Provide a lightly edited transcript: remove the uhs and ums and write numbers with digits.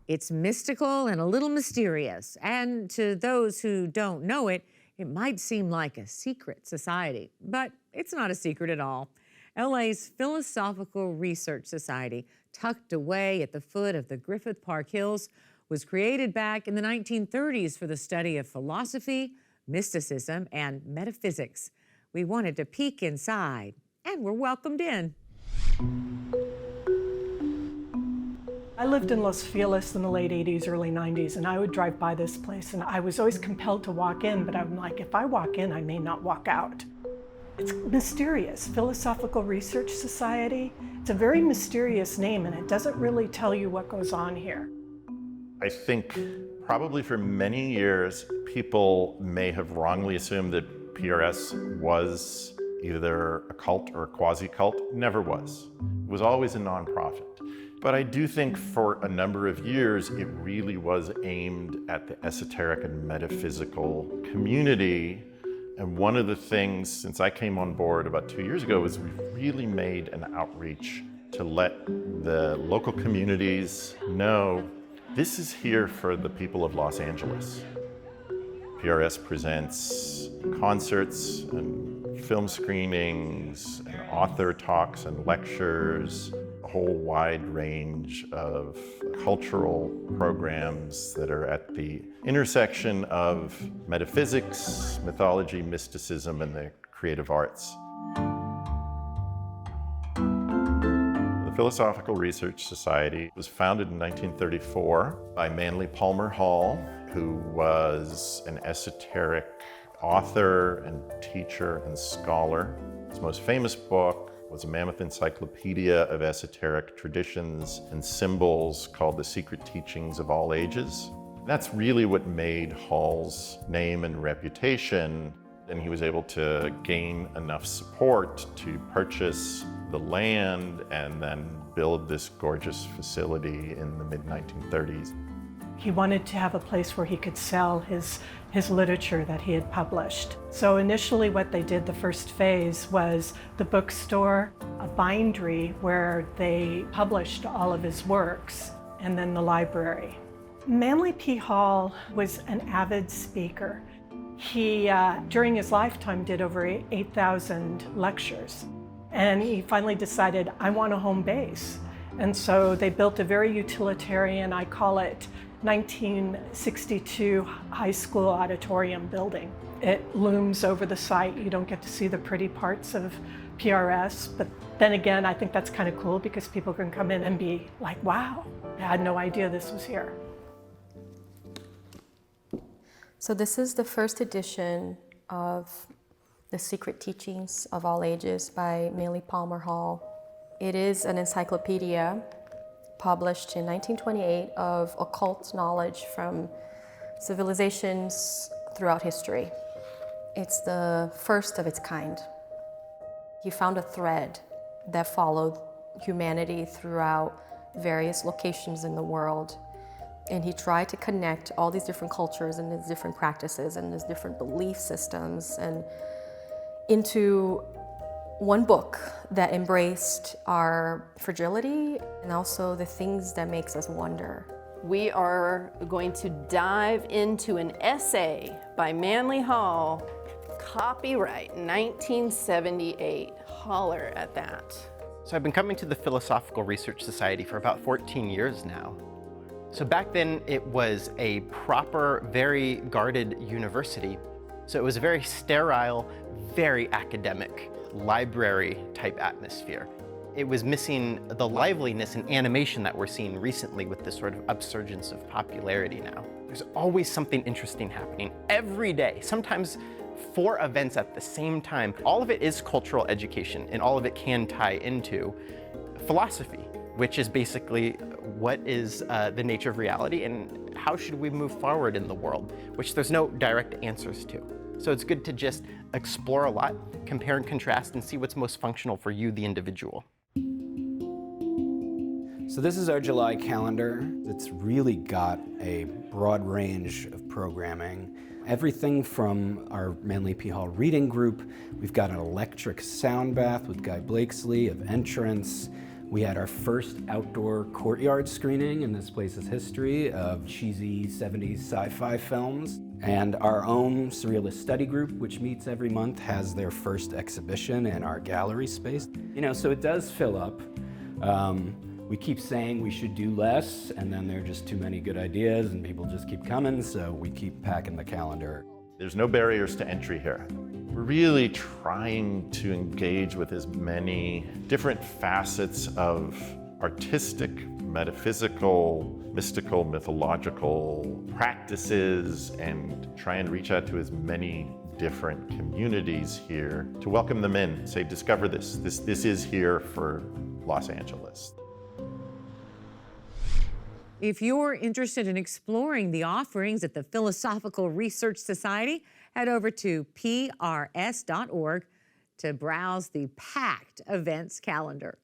It's mystical and a little mysterious, and to those who don't know it, it might seem like a secret society, but it's not a secret at all. LA's Philosophical Research Society, tucked away at the foot of the Griffith Park Hills, was created back in the 1930s for the study of philosophy, mysticism, and metaphysics. We wanted to peek inside, and we're welcomed in. I lived in Los Feliz in the late 80s, early 90s, and I would drive by this place, and I was always compelled to walk in, but I'm like, if I walk in, I may not walk out. It's mysterious. Philosophical Research Society. It's a very mysterious name, and it doesn't really tell you what goes on here. I think probably for many years, people may have wrongly assumed that PRS was either a cult or a quasi-cult. Never was. It was always a nonprofit. But I do think for a number of years, it really was aimed at the esoteric and metaphysical community. And one of the things, since I came on board about 2 years ago, is we've really made an outreach to let the local communities know this is here for the people of Los Angeles. PRS presents concerts and film screenings and author talks and lectures, a whole wide range of cultural programs that are at the intersection of metaphysics, mythology, mysticism, and the creative arts. The Philosophical Research Society was founded in 1934 by Manly Palmer Hall, who was an esoteric author and teacher and scholar. His most famous book was a mammoth encyclopedia of esoteric traditions and symbols called The Secret Teachings of All Ages. That's really what made Hall's name and reputation, and he was able to gain enough support to purchase the land and then build this gorgeous facility in the mid-1930s. He wanted to have a place where he could sell his literature that he had published. So initially what they did, the first phase, was the bookstore, a bindery where they published all of his works, and then the library. Manly P. Hall was an avid speaker. He, during his lifetime, did over 8,000 lectures. And he finally decided, I want a home base. And so they built a very utilitarian, I call it 1962 high school auditorium building. It looms over the site. You don't get to see the pretty parts of PRS, but then again, I think that's kind of cool because people can come in and be like, wow, I had no idea this was here. So this is the first edition of The Secret Teachings of All Ages by Manly Palmer Hall. It is an encyclopedia published in 1928 of occult knowledge from civilizations throughout history. It's the first of its kind. He found a thread that followed humanity throughout various locations in the world. And he tried to connect all these different cultures and these different practices and these different belief systems and into one book that embraced our fragility and also the things that makes us wonder. We are going to dive into an essay by Manly Hall, copyright 1978. Holler at that. So I've been coming to the Philosophical Research Society for about 14 years now. So back then it was a proper, very guarded university. So it was a very sterile, very academic, library type atmosphere. It was missing the liveliness and animation that we're seeing recently with this sort of upsurgence of popularity now. There's always something interesting happening every day, sometimes 4 events at the same time. All of it is cultural education, and all of it can tie into philosophy, which is basically what is the nature of reality and how should we move forward in the world, which there's no direct answers to. So it's good to just explore a lot, compare and contrast, and see what's most functional for you, the individual. So this is our July calendar. It's really got a broad range of programming. Everything from our Manly P. Hall reading group. We've got an electric sound bath with Guy Blakesley of Entrance. We had our first outdoor courtyard screening in this place's history of cheesy 70s sci-fi films. And our own Surrealist Study Group, which meets every month, has their first exhibition in our gallery space. You know, so it does fill up. We keep saying we should do less, and then there are just too many good ideas and people just keep coming, so we keep packing the calendar. There's no barriers to entry here. We're really trying to engage with as many different facets of artistic, metaphysical, mystical, mythological practices, and try and reach out to as many different communities here to welcome them in, say, discover this. This is here for Los Angeles. If you're interested in exploring the offerings at the Philosophical Research Society, head over to prs.org to browse the packed events calendar.